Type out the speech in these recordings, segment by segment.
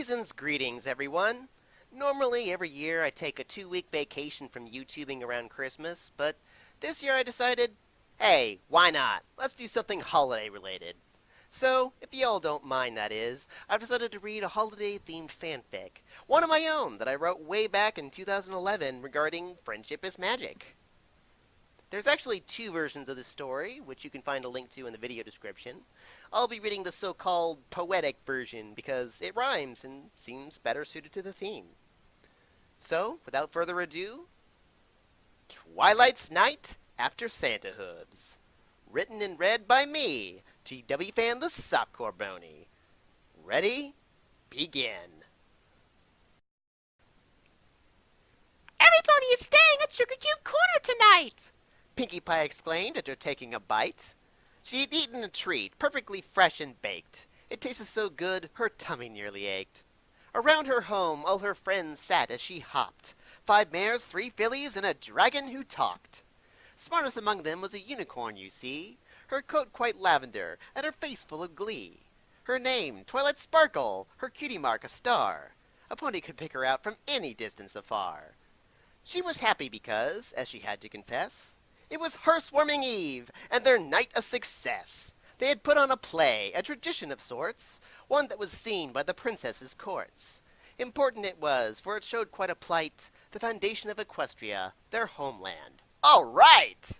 Season's greetings, everyone. Normally, every year I take a 2-week vacation from YouTubing around Christmas, but this year I decided, hey, why not? Let's do something holiday-related. So, if y'all don't mind that is, I've decided to read a holiday-themed fanfic, one of my own that I wrote way back in 2011 regarding friendship is magic. There's actually 2 versions of this story, which you can find a link to in the video description. I'll be reading the so-called poetic version because it rhymes and seems better suited to the theme. So, without further ado, Twilight's Night After Santa Hooves. Written and read by me, GW Fan the Softcore Brony. Ready? Begin. Everybody is staying at Sugar Cube Corner tonight! Pinkie Pie exclaimed after taking a bite. She had eaten a treat, perfectly fresh and baked. It tasted so good, her tummy nearly ached. Around her home, all her friends sat as she hopped. 5 mares, 3 fillies, and a dragon who talked. Smartest among them was a unicorn, you see, her coat quite lavender, and her face full of glee. Her name, Twilight Sparkle, her cutie mark a star. A pony could pick her out from any distance afar. She was happy because, as she had to confess, it was her swarming eve, and their night a success. They had put on a play, a tradition of sorts, one that was seen by the princess's courts. Important it was, for it showed quite a plight, the foundation of Equestria, their homeland. All right!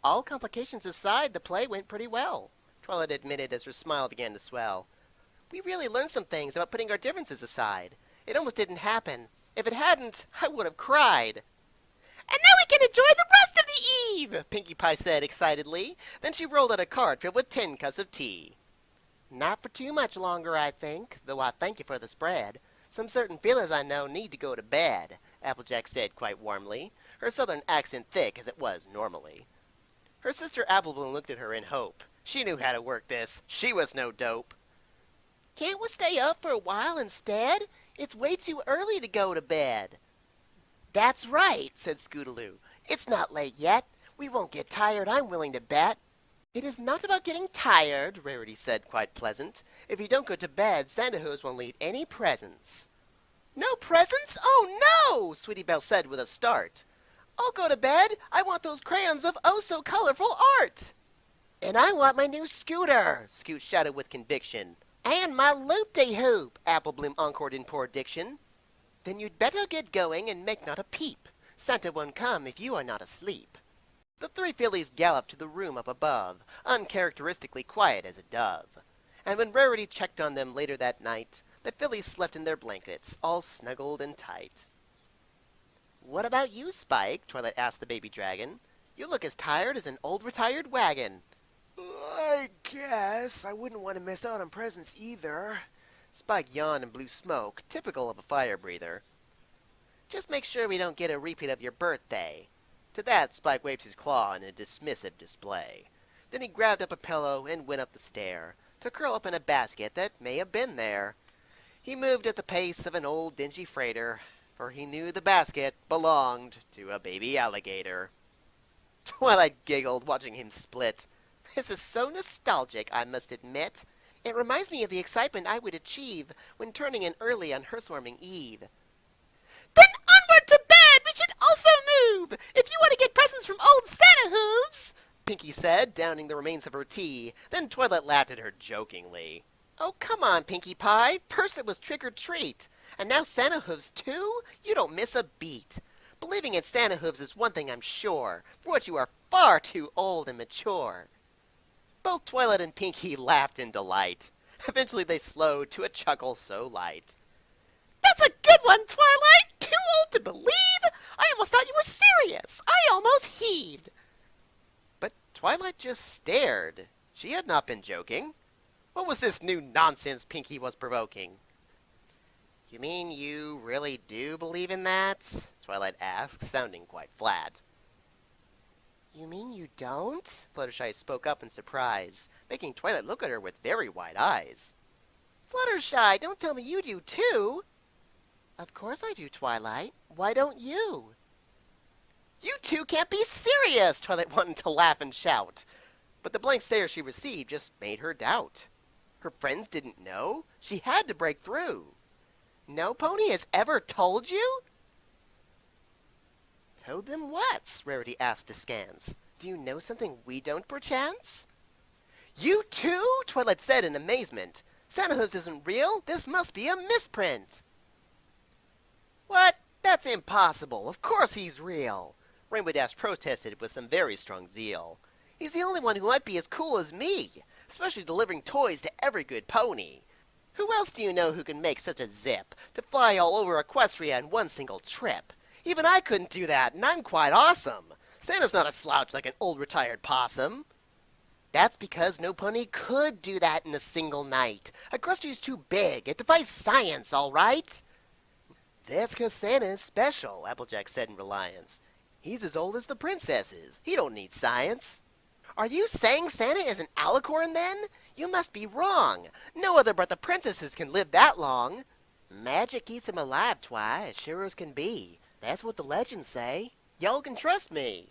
All complications aside, the play went pretty well, Twilight admitted as her smile began to swell. We really learned some things about putting our differences aside. It almost didn't happen. If it hadn't, I would have cried. And now we can enjoy the rest of the eve! Pinkie Pie said excitedly. Then she rolled out a card filled with 10 cups of tea. Not for too much longer, I think, though I thank you for the spread. Some certain feelers I know need to go to bed, Applejack said quite warmly, her southern accent thick as it was normally. Her sister Applebloom looked at her in hope. She knew how to work this. She was no dope. Can't we stay up for a while instead? It's way too early to go to bed. That's right, said Scootaloo. It's not late yet. We won't get tired, I'm willing to bet. It is not about getting tired, Rarity said, quite pleasant. If you don't go to bed, Santa Hooves won't leave any presents. No presents? Oh, no, Sweetie Belle said with a start. I'll go to bed. I want those crayons of oh-so-colorful art. And I want my new scooter, Scoot shouted with conviction. And my loop-de-hoop, Applebloom encored in poor diction. Then you'd better get going and make not a peep. Santa won't come if you are not asleep. The 3 fillies galloped to the room up above, uncharacteristically quiet as a dove. And when Rarity checked on them later that night, the fillies slept in their blankets, all snuggled and tight. What about you, Spike? Twilight asked the baby dragon. You look as tired as an old retired wagon. I guess I wouldn't want to miss out on presents either. Spike yawned and blew smoke, typical of a fire breather. Just make sure we don't get a repeat of your birthday. To that, Spike waved his claw in a dismissive display. Then he grabbed up a pillow and went up the stair, to curl up in a basket that may have been there. He moved at the pace of an old dingy freighter, for he knew the basket belonged to a baby alligator. Twilight giggled, watching him split. This is so nostalgic, I must admit. It reminds me of the excitement I would achieve when turning in early on Hearthwarming Eve. Then onward to bed! We should also move! If you want to get presents from old Santa Hooves! Pinkie said, downing the remains of her tea. Then Twilight laughed at her jokingly. Oh, come on, Pinkie Pie. First it was trick or treat. And now Santa Hooves too? You don't miss a beat. Believing in Santa Hooves is one thing I'm sure, for which you are far too old and mature. Both Twilight and Pinkie laughed in delight. Eventually they slowed to a chuckle so light. That's a good one, Twilight! Too old to believe? I almost thought you were serious. I almost heaved. But Twilight just stared. She had not been joking. What was this new nonsense Pinkie was provoking? You mean you really do believe in that? Twilight asked, sounding quite flat. You mean you don't? Fluttershy spoke up in surprise, making Twilight look at her with very wide eyes. Fluttershy, don't tell me you do too! Of course I do, Twilight. Why don't you? You two can't be serious! Twilight wanted to laugh and shout. But the blank stare she received just made her doubt. Her friends didn't know. She had to break through. No pony has ever told you? Told them what? Rarity asked askance. Do you know something we don't, perchance? You too? Twilight said in amazement. Santa Hooves isn't real. This must be a misprint. What? That's impossible. Of course he's real. Rainbow Dash protested with some very strong zeal. He's the only one who might be as cool as me, especially delivering toys to every good pony. Who else do you know who can make such a zip to fly all over Equestria in one single trip? Even I couldn't do that, and I'm quite awesome. Santa's not a slouch like an old retired possum. That's because no pony could do that in a single night. Equestria's too big. It defies science, all right? That's 'cause Santa is special, Applejack said in reliance. He's as old as the princesses. He don't need science. Are you saying Santa is an alicorn, then? You must be wrong. No other but the princesses can live that long. Magic keeps him alive, Twi, as sure as can be. That's what the legends say. Y'all can trust me.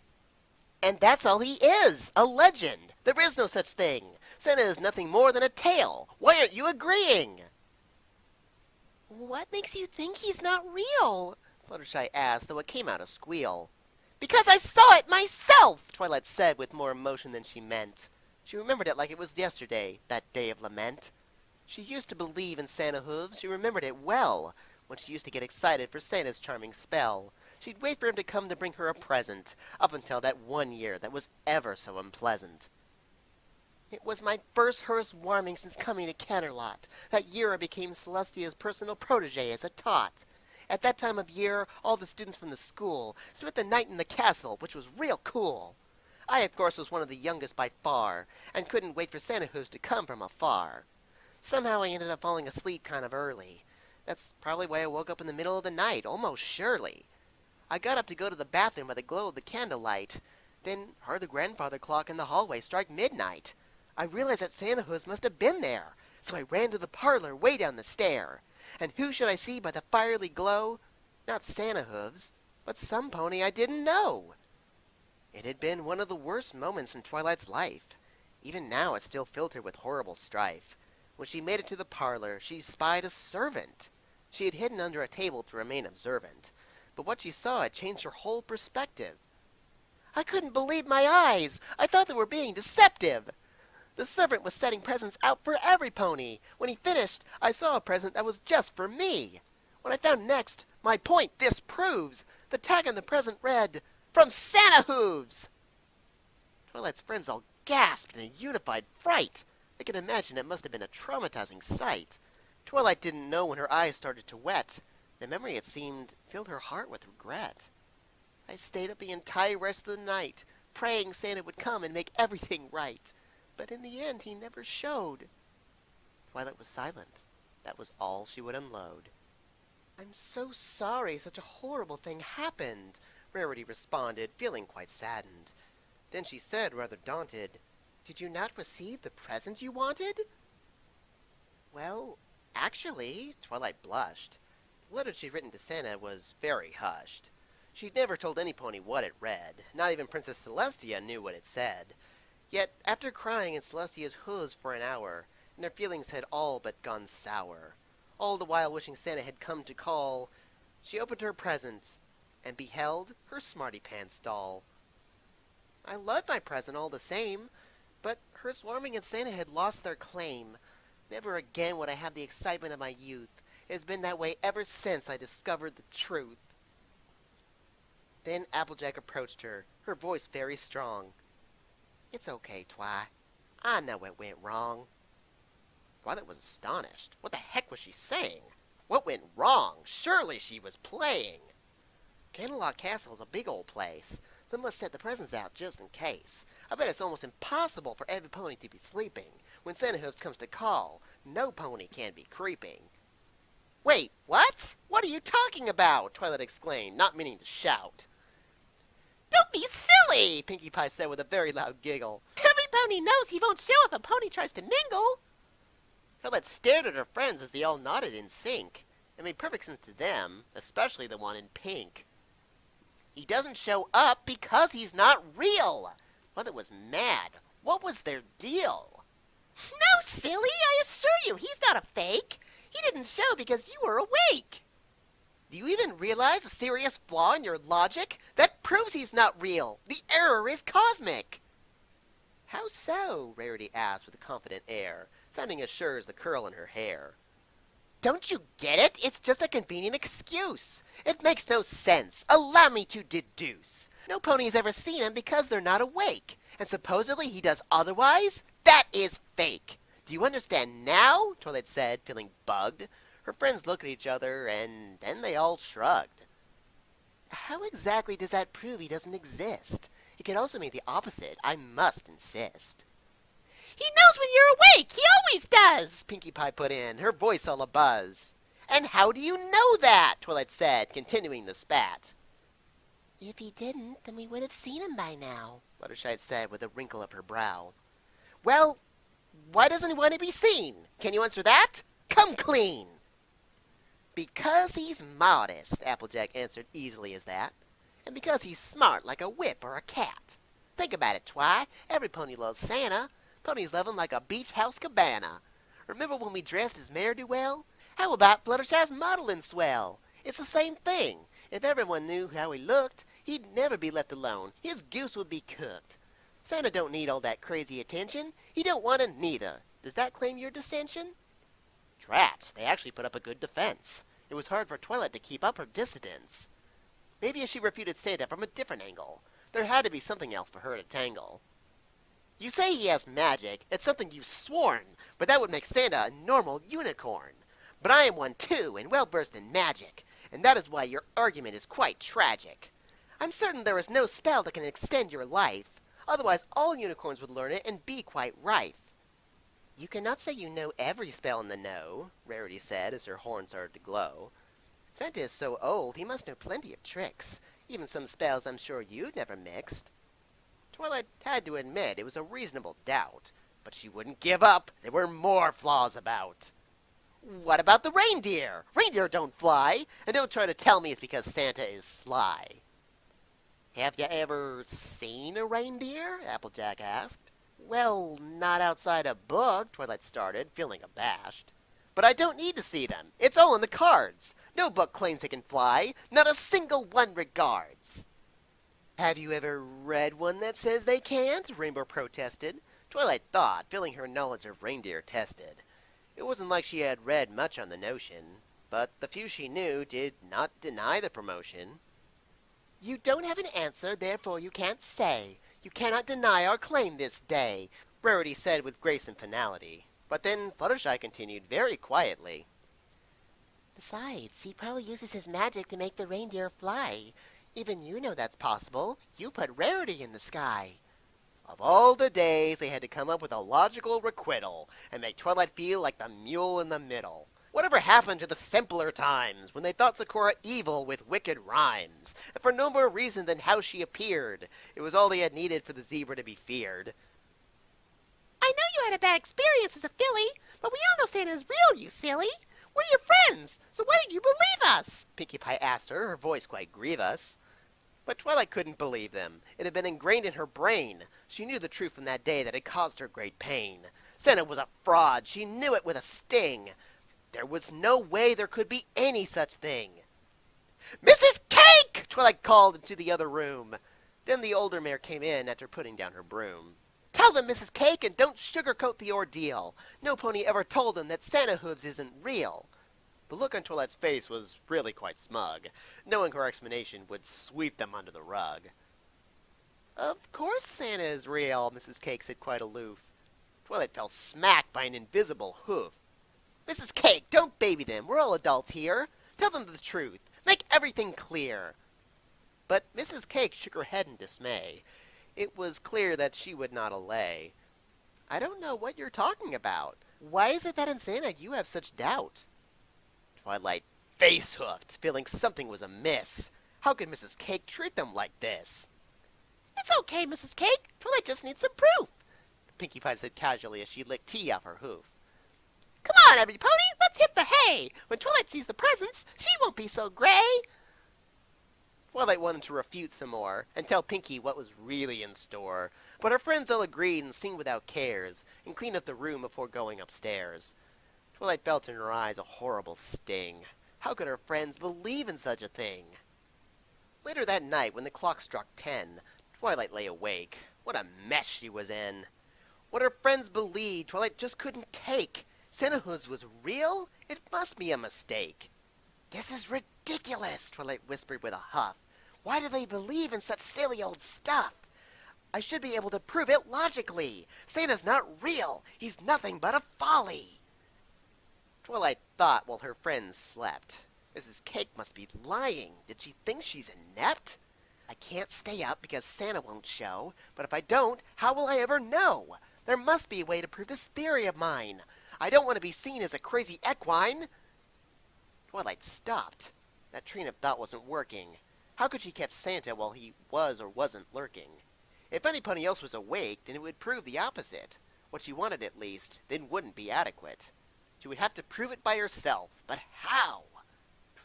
And that's all he is, a legend. There is no such thing. Santa is nothing more than a tale. Why aren't you agreeing? What makes you think he's not real? Fluttershy asked, though it came out a squeal. Because I saw it myself, Twilight said with more emotion than she meant. She remembered it like it was yesterday, that day of lament. She used to believe in Santa Hooves. She remembered it well, when she used to get excited for Santa's charming spell. She'd wait for him to come to bring her a present, up until that one year that was ever so unpleasant. It was my first hearse warming since coming to Canterlot. That year I became Celestia's personal protege as a tot. At that time of year, all the students from the school spent the night in the castle, which was real cool. I, of course, was one of the youngest by far, and couldn't wait for Santa Hooves to come from afar. Somehow I ended up falling asleep kind of early. That's probably why I woke up in the middle of the night, almost surely. I got up to go to the bathroom by the glow of the candlelight, then heard the grandfather clock in the hallway strike midnight. I realized that Santa Hooves must have been there, so I ran to the parlor way down the stair. And who should I see by the fiery glow? Not Santa Hooves, but some pony I didn't know. It had been one of the worst moments in Twilight's life. Even now it still filled her with horrible strife. When she made it to the parlor, she spied a servant. She had hidden under a table to remain observant, but what she saw had changed her whole perspective. I couldn't believe my eyes. I thought they were being deceptive. The servant was setting presents out for every pony. When he finished, I saw a present that was just for me. When I found next, my point this proves. The tag on the present read, "From Santa Hooves." Twilight's friends all gasped in a unified fright. I can imagine it must have been a traumatizing sight. Twilight didn't know when her eyes started to wet. The memory, it seemed, filled her heart with regret. I stayed up the entire rest of the night, praying Santa would come and make everything right. But in the end, he never showed. Twilight was silent. That was all she would unload. I'm so sorry such a horrible thing happened, Rarity responded, feeling quite saddened. Then she said, rather daunted, Did you not receive the present you wanted? Well, actually, Twilight blushed. The letter she'd written to Santa was very hushed. She'd never told any pony what it read. Not even Princess Celestia knew what it said. Yet, after crying in Celestia's hooves for an hour, and her feelings had all but gone sour, all the while wishing Santa had come to call, she opened her present, and beheld her Smarty Pants doll. I loved my present all the same, but her swarming and Santa had lost their claim. Never again would I have the excitement of my youth. It has been that way ever since I discovered the truth. Then Applejack approached her, her voice very strong. It's okay, Twi. I know it went wrong. Twilight was astonished. What the heck was she saying? What went wrong? Surely she was playing. Canterlot Castle is a big old place. They must set the presents out just in case. I bet it's almost impossible for every pony to be sleeping. When Santa Hooves comes to call, no pony can be creeping. Wait, what? What are you talking about? Twilight exclaimed, not meaning to shout. Don't be silly, Pinkie Pie said with a very loud giggle. Every pony knows he won't show if a pony tries to mingle. Twilight stared at her friends as they all nodded in sync. It made perfect sense to them, especially the one in pink. He doesn't show up because he's not real. Twilight was mad. What was their deal? No, silly, I assure you, he's not a fake. He didn't show because you were awake. Do you even realize a serious flaw in your logic? That proves he's not real. The error is cosmic. How so? Rarity asked with a confident air, sounding as sure as the curl in her hair. Don't you get it? It's just a convenient excuse. It makes no sense. Allow me to deduce. No pony's ever seen him because they're not awake. And supposedly he does otherwise? That is fake. Do you understand now? Twilight said, feeling bugged. Her friends looked at each other, and then they all shrugged. How exactly does that prove he doesn't exist? It could also mean the opposite, I must insist. He knows when you're awake. He always does, Pinkie Pie put in, her voice all abuzz. And how do you know that? Twilight said, continuing the spat. If he didn't, then we would have seen him by now, Fluttershy said with a wrinkle of her brow. Well, why doesn't he want to be seen? Can you answer that? Come clean! Because he's modest, Applejack answered easily as that. And because he's smart like a whip or a cat. Think about it, Twi. Every pony loves Santa. Ponies love him like a beach house cabana. Remember when we dressed as ne'er-do-well? How about Fluttershy's modeling swell? It's the same thing. If everyone knew how he looked, he'd never be left alone. His goose would be cooked. Santa don't need all that crazy attention. He don't want it neither. Does that claim your dissension? Drat, they actually put up a good defense. It was hard for Twilight to keep up her dissidence. Maybe if she refuted Santa from a different angle, there had to be something else for her to tangle. You say he has magic. It's something you've sworn, but that would make Santa a normal unicorn. But I am one too, and well versed in magic, and that is why your argument is quite tragic. I'm certain there is no spell that can extend your life. Otherwise, all unicorns would learn it and be quite rife. You cannot say you know every spell in the know, Rarity said as her horn started to glow. Santa is so old, he must know plenty of tricks, even some spells I'm sure you'd never mixed. Twilight had to admit it was a reasonable doubt, but she wouldn't give up. There were more flaws about. What about the reindeer? Reindeer don't fly, and don't try to tell me it's because Santa is sly. Have you ever seen a reindeer? Applejack asked. Well, not outside a book, Twilight started, feeling abashed. But I don't need to see them. It's all in the cards. No book claims they can fly. Not a single one regards. Have you ever read one that says they can't? Rainbow protested. Twilight thought, feeling her knowledge of reindeer tested. It wasn't like she had read much on the notion, but the few she knew did not deny the promotion. You don't have an answer, therefore you can't say. You cannot deny our claim this day, Rarity said with grace and finality. But then Fluttershy continued very quietly. Besides, he probably uses his magic to make the reindeer fly. Even you know that's possible. You put Rarity in the sky. Of all the days, they had to come up with a logical requital and make Twilight feel like the mule in the middle. Whatever happened to the simpler times when they thought Sakura evil with wicked rhymes, and for no more reason than how she appeared? It was all they had needed for the zebra to be feared. I know you had a bad experience as a filly, but we all know Santa's real, you silly. We're your friends, so why didn't you believe us? Pinkie Pie asked her voice quite grievous. But Twilight couldn't believe them. It had been ingrained in her brain. She knew the truth from that day that had caused her great pain. Santa was a fraud. She knew it with a sting. There was no way there could be any such thing. Mrs. Cake! Twilight called into the other room. Then the older mare came in after putting down her broom. Tell them, Mrs. Cake, and don't sugarcoat the ordeal. No pony ever told them that Santa Hooves isn't real. The look on Twilight's face was really quite smug, knowing her explanation would sweep them under the rug. Of course Santa is real, Mrs. Cake said quite aloof. Twilight fell smack by an invisible hoof. Mrs. Cake, don't baby them. We're all adults here. Tell them the truth. Make everything clear. But Mrs. Cake shook her head in dismay. It was clear that she would not allay. I don't know what you're talking about. Why is it that in Santa you have such doubt? Twilight face-hoofed, feeling something was amiss. How could Mrs. Cake treat them like this? It's okay, Mrs. Cake. Twilight just needs some proof, Pinkie Pie said casually as she licked tea off her hoof. Come on, every pony, let's hit the hay. When Twilight sees the presents, she won't be so gray. Twilight wanted to refute some more and tell Pinkie what was really in store, but her friends all agreed and seemed without cares and cleaned up the room before going upstairs. Twilight felt in her eyes a horrible sting. How could her friends believe in such a thing? Later that night, when the clock struck 10, Twilight lay awake. What a mess she was in. What her friends believed, Twilight just couldn't take. Santa Hooves was real? It must be a mistake. This is ridiculous, Twilight whispered with a huff. Why do they believe in such silly old stuff? I should be able to prove it logically. Santa's not real. He's nothing but a folly. Twilight thought while her friends slept. Mrs. Cake must be lying. Did she think she's inept? I can't stay up because Santa won't show, but if I don't, how will I ever know? There must be a way to prove this theory of mine. I don't want to be seen as a crazy equine. Twilight stopped. That train of thought wasn't working. How could she catch Santa while he was or wasn't lurking? If anybody else was awake, then it would prove the opposite. What she wanted, at least, then wouldn't be adequate. She would have to prove it by herself. But how?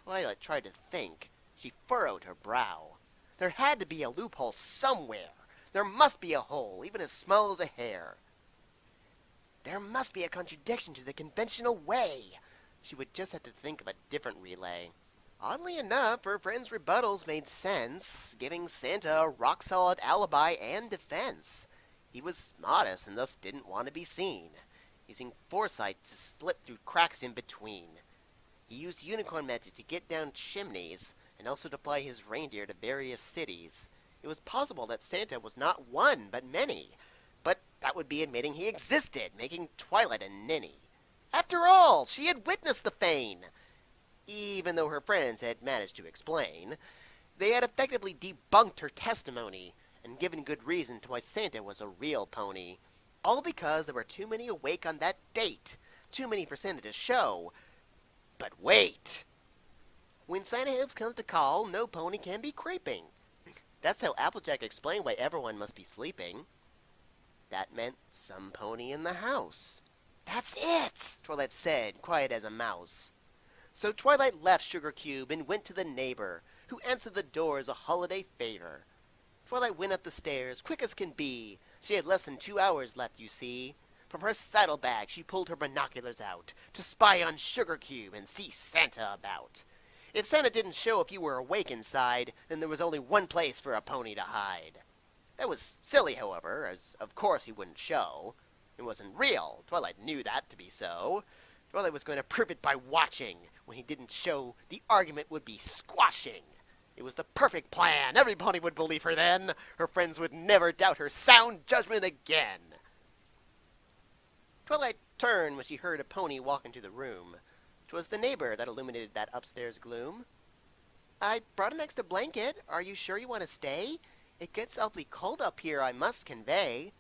Twilight tried to think. She furrowed her brow. There had to be a loophole somewhere. There must be a hole, even as small as a hair. There must be a contradiction to the conventional way. She would just have to think of a different relay. Oddly enough, her friend's rebuttals made sense, giving Santa a rock-solid alibi and defense. He was modest and thus didn't want to be seen, using foresight to slip through cracks in between. He used unicorn magic to get down chimneys, and also to fly his reindeer to various cities. It was possible that Santa was not one, but many. But that would be admitting he existed, making Twilight a ninny. After all, she had witnessed the feign. Even though her friends had managed to explain, they had effectively debunked her testimony, and given good reason to why Santa was a real pony. All because there were too many awake on that date. Too many for Santa to show. But wait! When Santa Hooves comes to call, no pony can be creeping. That's how Applejack explained why everyone must be sleeping. That meant some pony in the house. That's it, Twilight said, quiet as a mouse. So Twilight left Sugar Cube and went to the neighbor, who answered the door as a holiday favor. Twilight went up the stairs, quick as can be. She had less than 2 hours left, you see. From her saddlebag she pulled her binoculars out, to spy on Sugar Cube and see Santa about. If Santa didn't show if you were awake inside, then there was only one place for a pony to hide. That was silly, however, as of course he wouldn't show. It wasn't real. Twilight knew that to be so. Twilight was going to prove it by watching. When he didn't show, the argument would be squashing. It was the perfect plan. Every pony would believe her then. Her friends would never doubt her sound judgment again. Twilight turned when she heard a pony walk into the room. 'Twas the neighbor that illuminated that upstairs gloom. I brought an extra blanket. Are you sure you want to stay? It gets awfully cold up here, I must convey.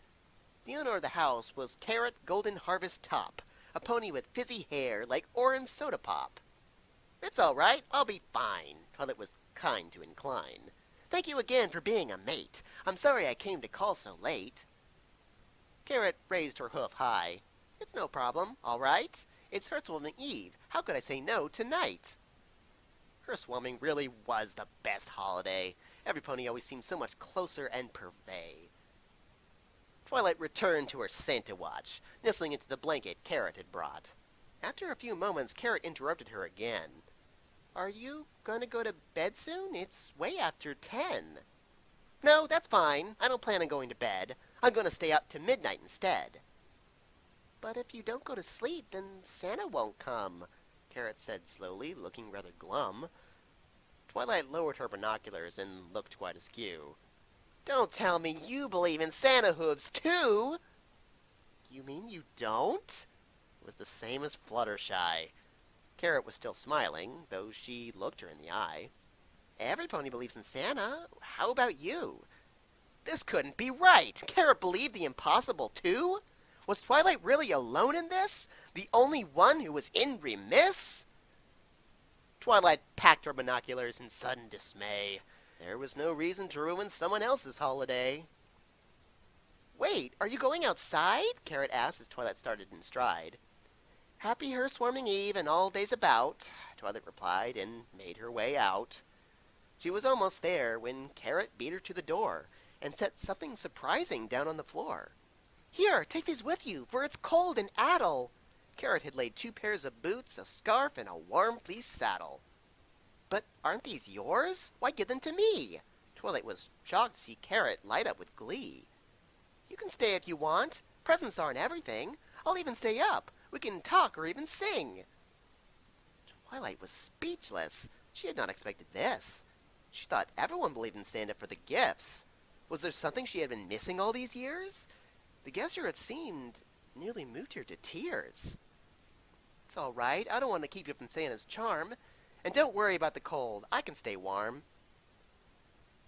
The owner of the house was Carrot Golden Harvest Top, a pony with fizzy hair like orange soda pop. It's all right. I'll be fine. Twilight was kind to incline. Thank you again for being a mate. I'm sorry I came to call so late. Carrot raised her hoof high. It's no problem, all right. It's Hearthwarming Eve. How could I say no tonight? Hearthwarming really was the best holiday. Every pony always seemed so much closer and purvey. Twilight returned to her Santa watch, nestling into the blanket Carrot had brought. After a few moments, Carrot interrupted her again. Are you going to go to bed soon? It's way after 10. No, that's fine. I don't plan on going to bed. I'm going to stay up to midnight instead. But if you don't go to sleep, then Santa won't come, Carrot said slowly, looking rather glum. Twilight lowered her binoculars and looked quite askew. Don't tell me you believe in Santa Hooves, too! You mean you don't? It was the same as Fluttershy. Carrot was still smiling, though she looked her in the eye. Every pony believes in Santa. How about you? This couldn't be right! Carrot believed the impossible, too? Was Twilight really alone in this? The only one who was in remiss? Twilight packed her binoculars in sudden dismay. There was no reason to ruin someone else's holiday. Wait, are you going outside? Carrot asked as Twilight started in stride. Happy Hearthwarming Eve and all days about, Twilight replied and made her way out. She was almost there when Carrot beat her to the door and set something surprising down on the floor. Here, take these with you, for it's cold and addle. Carrot had laid 2 pairs of boots, a scarf, and a warm fleece saddle. But aren't these yours? Why give them to me? Twilight was shocked to see Carrot light up with glee. You can stay if you want. Presents aren't everything. I'll even stay up. We can talk or even sing. Twilight was speechless. She had not expected this. She thought everyone believed in Santa for the gifts. Was there something she had been missing all these years? The gesture, it seemed, nearly moved her to tears. It's all right. I don't want to keep you from Santa's charm. And don't worry about the cold. I can stay warm.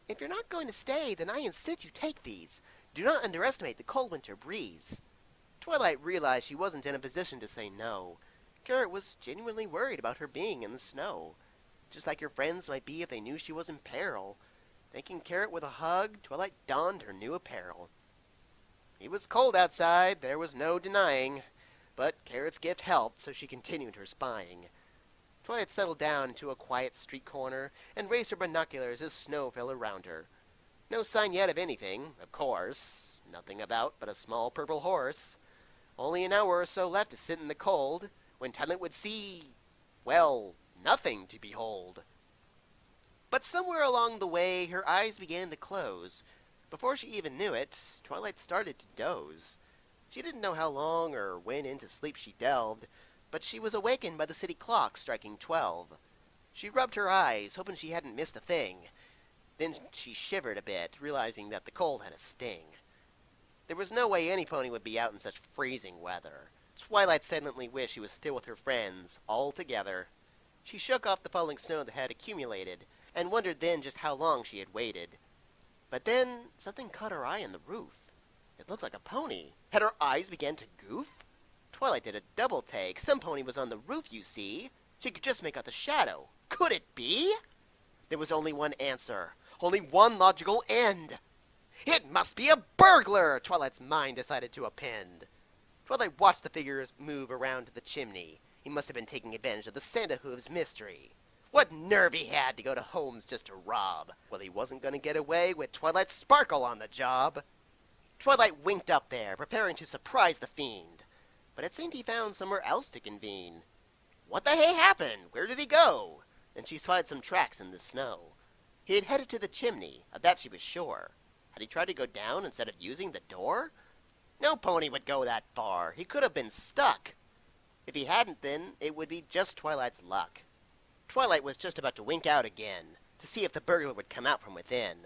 If you're not going to stay, then I insist you take these. Do not underestimate the cold winter breeze. Twilight realized she wasn't in a position to say no. Carrot was genuinely worried about her being in the snow, just like her friends might be if they knew she was in peril. Thanking Carrot with a hug, Twilight donned her new apparel. It was cold outside, there was no denying, but Carrot's gift helped, so she continued her spying. Twilight settled down into a quiet street corner and raised her binoculars as snow fell around her. No sign yet of anything, of course. Nothing about but a small purple horse. Only an hour or so left to sit in the cold, when Twilight would see, well, nothing to behold. But somewhere along the way, her eyes began to close. Before she even knew it, Twilight started to doze. She didn't know how long or when into sleep she delved, but she was awakened by the city clock striking 12. She rubbed her eyes, hoping she hadn't missed a thing. Then she shivered a bit, realizing that the cold had a sting. There was no way any pony would be out in such freezing weather. Twilight silently wished she was still with her friends, all together. She shook off the falling snow that had accumulated, and wondered then just how long she had waited. But then, something caught her eye on the roof. It looked like a pony. Had her eyes begun to goof? Twilight did a double take. Some pony was on the roof, you see. She could just make out the shadow. Could it be? There was only one answer. Only one logical end. It must be a burglar, Twilight's mind decided to append. Twilight watched the figures move around to the chimney. He must have been taking advantage of the Santa Hooves mystery. What nerve he had to go to Holmes just to rob. Well, he wasn't going to get away with Twilight's sparkle on the job. Twilight winked up there, preparing to surprise the fiend. But it seemed he found somewhere else to convene. What the hey happened? Where did he go? And she spied some tracks in the snow. He had headed to the chimney, of that she was sure. Had he tried to go down instead of using the door? No pony would go that far. He could have been stuck. If he hadn't, then it would be just Twilight's luck. Twilight was just about to wink out again, to see if the burglar would come out from within.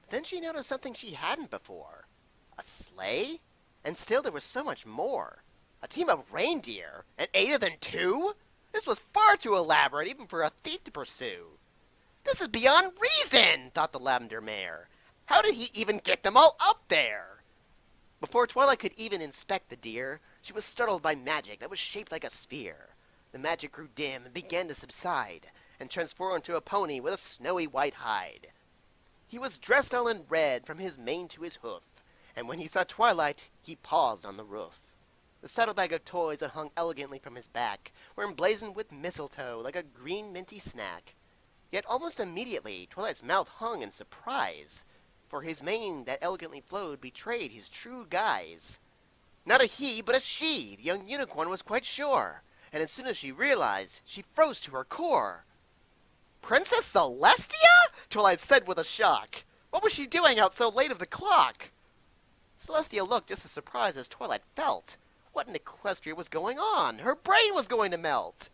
But then she noticed something she hadn't before. A sleigh? And still there was so much more. A team of reindeer? And 8 of them too? This was far too elaborate even for a thief to pursue. This is beyond reason, thought the lavender mare. How did he even get them all up there? Before Twilight could even inspect the deer, she was startled by magic that was shaped like a sphere. The magic grew dim and began to subside, and transformed into a pony with a snowy white hide. He was dressed all in red from his mane to his hoof, and when he saw Twilight, he paused on the roof. The saddlebag of toys that hung elegantly from his back were emblazoned with mistletoe like a green minty snack. Yet almost immediately, Twilight's mouth hung in surprise, for his mane that elegantly flowed betrayed his true guise. Not a he, but a she, the young unicorn was quite sure, and as soon as she realized, she froze to her core. Princess Celestia? Twilight said with a shock. What was she doing out so late of the clock? Celestia looked just as surprised as Twilight felt. What in Equestria was going on? Her brain was going to melt.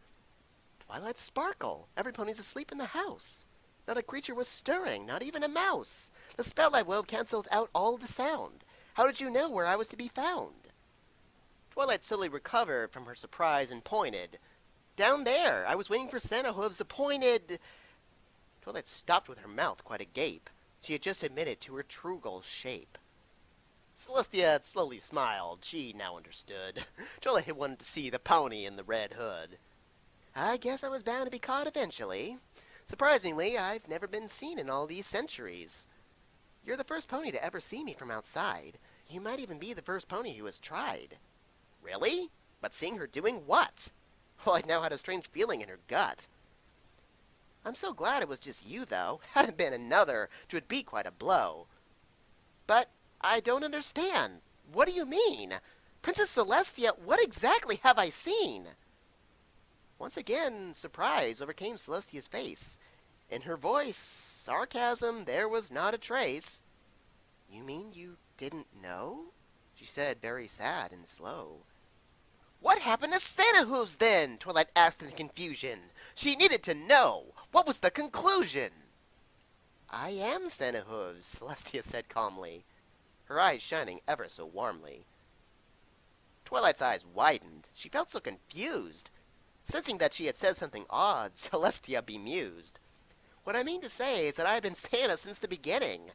Twilight sparkle. Every pony's asleep in the house. Not a creature was stirring, not even a mouse. The spell I wove cancels out all the sound. How did you know where I was to be found? Twilight slowly recovered from her surprise and pointed. Down there. I was waiting for Santa Hooves appointed. Twilight stopped with her mouth quite agape. She had just admitted to her Trugel's shape. Celestia slowly smiled. She now understood. Twilight had wanted to see the pony in the red hood. I guess I was bound to be caught eventually. Surprisingly, I've never been seen in all these centuries. You're the first pony to ever see me from outside. You might even be the first pony who has tried. Really? But seeing her doing what? Well, I now had a strange feeling in her gut. I'm so glad it was just you, though. Had it been another, 'twould be quite a blow. But I don't understand. What do you mean? Princess Celestia, what exactly have I seen? Once again, surprise overcame Celestia's face. In her voice, sarcasm there was not a trace. You mean you didn't know? She said, very sad and slow. What happened to Santa Hooves then? Twilight asked in confusion. She needed to know. What was the conclusion? I am Santa Hooves, Celestia said calmly, her eyes shining ever so warmly. Twilight's eyes widened. She felt so confused. Sensing that she had said something odd, Celestia bemused. What I mean to say is that I have been Santa since the beginning.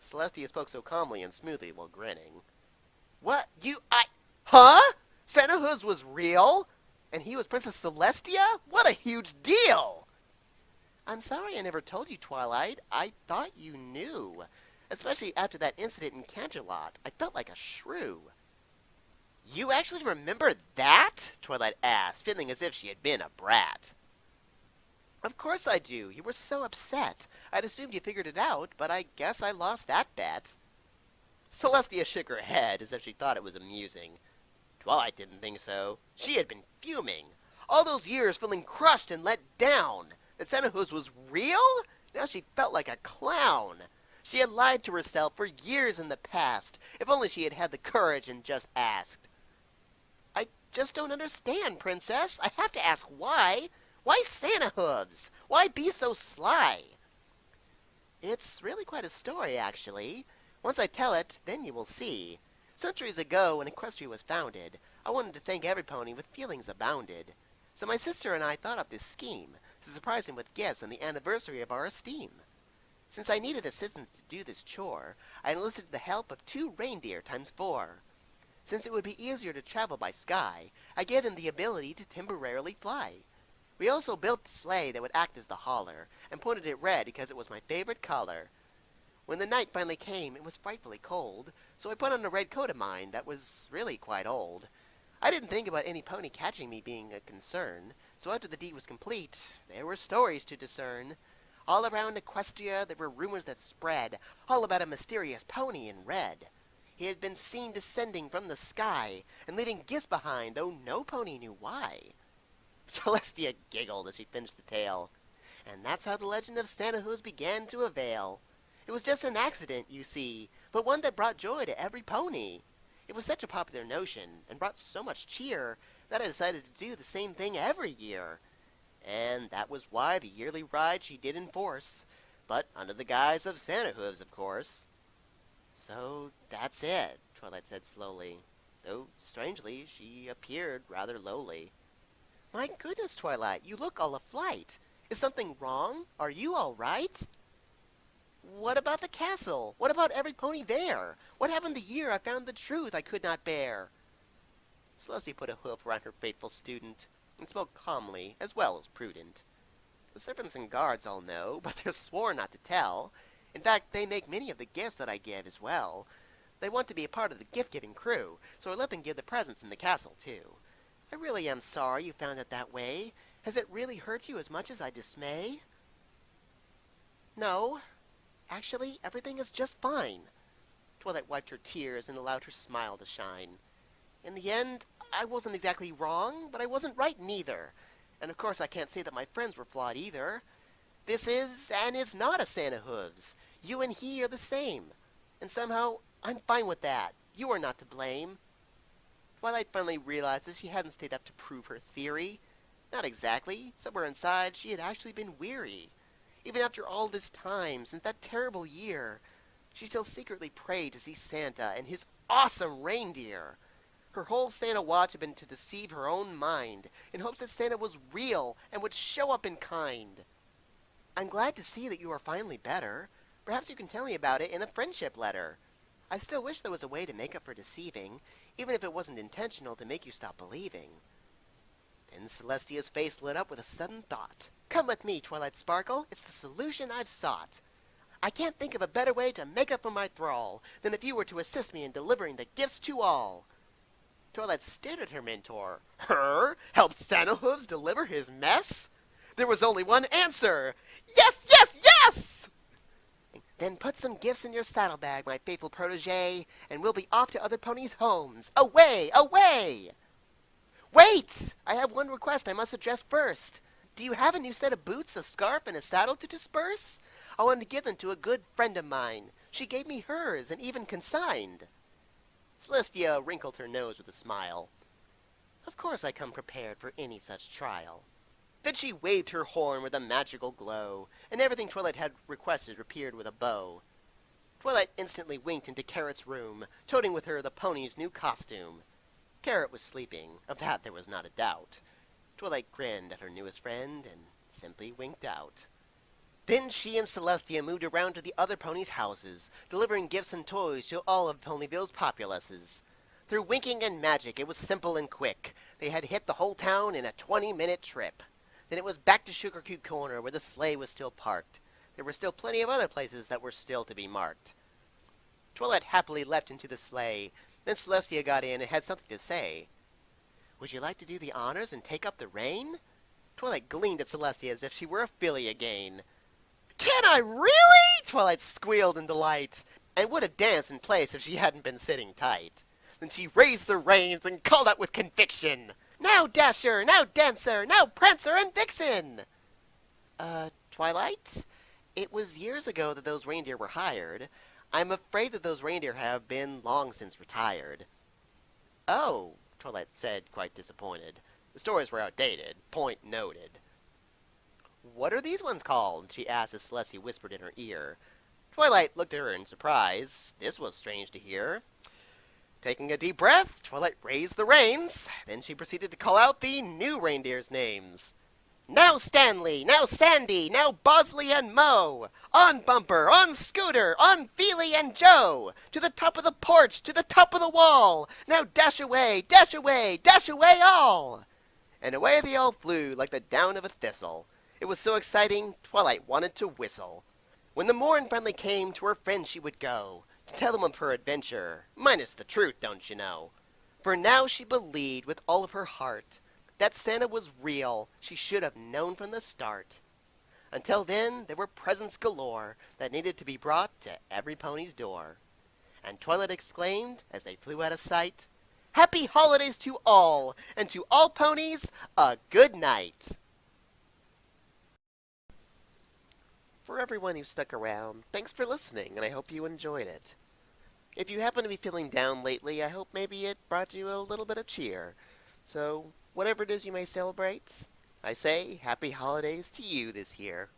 Celestia spoke so calmly and smoothly while grinning. What? Huh? Santa Hooves was real? And he was Princess Celestia? What a huge deal! I'm sorry I never told you, Twilight. I thought you knew. Especially after that incident in Canterlot. I felt like a shrew. You actually remember that? Twilight asked, feeling as if she had been a brat. Of course I do. You were so upset. I'd assumed you figured it out, but I guess I lost that bet. Celestia shook her head as if she thought it was amusing. Twilight didn't think so. She had been fuming. All those years feeling crushed and let down. That Santa Hooves was real? Now she felt like a clown. She had lied to herself for years in the past. If only she had had the courage and just asked. I just don't understand, Princess. I have to ask why. Why Santa Hooves? Why be so sly? It's really quite a story, actually. Once I tell it, then you will see. Centuries ago, when Equestria was founded, I wanted to thank every pony with feelings abounded. So my sister and I thought up this scheme, to surprise him with gifts on the anniversary of our esteem. Since I needed assistance to do this chore, I enlisted the help of 2 reindeer times 4. Since it would be easier to travel by sky, I gave them the ability to temporarily fly. We also built the sleigh that would act as the hauler, and painted it red because it was my favorite color. When the night finally came, it was frightfully cold, so I put on a red coat of mine that was really quite old. I didn't think about any pony catching me being a concern, so after the deed was complete, there were stories to discern. All around Equestria there were rumors that spread, all about a mysterious pony in red. He had been seen descending from the sky, and leaving gifts behind, though no pony knew why. Celestia giggled as she finished the tale. And that's how the legend of Santa Hooves began to avail. It was just an accident, you see, but one that brought joy to every pony. It was such a popular notion, and brought so much cheer, that I decided to do the same thing every year. And that was why the yearly ride she did enforce, but under the guise of Santa Hooves, of course. So that's it, Twilight said slowly, though strangely she appeared rather lowly. My goodness, Twilight, you look all aflight. Is something wrong? Are you all right? What about the castle? What about every pony there? What happened the year I found the truth I could not bear? Celestia put a hoof around her faithful student, and spoke calmly as well as prudent. The servants and guards all know, but they're sworn not to tell. In fact, they make many of the gifts that I give as well. They want to be a part of the gift-giving crew, so I let them give the presents in the castle, too. I really am sorry you found it that way. Has it really hurt you as much as I dismay? No. Actually, everything is just fine. Twilight wiped her tears and allowed her smile to shine. In the end, I wasn't exactly wrong, but I wasn't right neither. And of course I can't say that my friends were flawed either. This is and is not a Santa Hooves. You and he are the same. And somehow, I'm fine with that. You are not to blame. Twilight finally realized that she hadn't stayed up to prove her theory. Not exactly. Somewhere inside, she had actually been weary. Even after all this time, since that terrible year, she still secretly prayed to see Santa and his awesome reindeer. Her whole Santa watch had been to deceive her own mind, in hopes that Santa was real and would show up in kind. I'm glad to see that you are finally better. Perhaps you can tell me about it in a friendship letter. I still wish there was a way to make up for deceiving, even if it wasn't intentional to make you stop believing. Then Celestia's face lit up with a sudden thought. Come with me, Twilight Sparkle. It's the solution I've sought. I can't think of a better way to make up for my thrall than if you were to assist me in delivering the gifts to all. Twilight stared at her mentor. Her? Help Santa Hooves deliver his mess? There was only one answer. Yes, yes, yes! Then put some gifts in your saddlebag, my faithful protege, and we'll be off to other ponies' homes. Away! Away! Wait! I have one request I must address first. Do you have a new set of boots, a scarf, and a saddle to disperse? I wanted to give them to a good friend of mine. She gave me hers, and even consigned. Celestia wrinkled her nose with a smile. Of course I come prepared for any such trial. Then she waved her horn with a magical glow, and everything Twilight had requested appeared with a bow. Twilight instantly winked into Carrot's room, toting with her the pony's new costume. Carrot was sleeping, of that there was not a doubt. Twilight grinned at her newest friend, and simply winked out. Then she and Celestia moved around to the other ponies' houses, delivering gifts and toys to all of Ponyville's populaces. Through winking and magic, it was simple and quick. They had hit the whole town in a 20-minute trip. Then it was back to Sugarcube Corner, where the sleigh was still parked. There were still plenty of other places that were still to be marked. Twilight happily leapt into the sleigh. Then Celestia got in and had something to say. Would you like to do the honors and take up the rein? Twilight gleamed at Celestia as if she were a filly again. Can I really? Twilight squealed in delight, and would have danced in place if she hadn't been sitting tight. Then she raised the reins and called out with conviction. Now Dasher, now Dancer, now Prancer and Vixen! Twilight? It was years ago that those reindeer were hired. I'm afraid that those reindeer have been long since retired. Oh, Twilight said, quite disappointed. The stories were outdated. Point noted. What are these ones called? She asked as Celestia whispered in her ear. Twilight looked at her in surprise. This was strange to hear. Taking a deep breath, Twilight raised the reins. Then she proceeded to call out the new reindeer's names. Now Stanley, now Sandy, now Bosley and Mo. On Bumper, on Scooter, on Feely and Joe. To the top of the porch, to the top of the wall. Now dash away, dash away, dash away all. And away they all flew like the down of a thistle. It was so exciting, Twilight wanted to whistle. When the morn friendly came, to her friends she would go, to tell them of her adventure, minus the truth, don't you know. For now she believed with all of her heart that Santa was real, she should have known from the start. Until then, there were presents galore that needed to be brought to every pony's door. And Twilight exclaimed, as they flew out of sight, Happy holidays to all, and to all ponies, a good night. For everyone who stuck around, thanks for listening, and I hope you enjoyed it. If you happen to be feeling down lately, I hope maybe it brought you a little bit of cheer. So, whatever it is you may celebrate, I say happy holidays to you this year.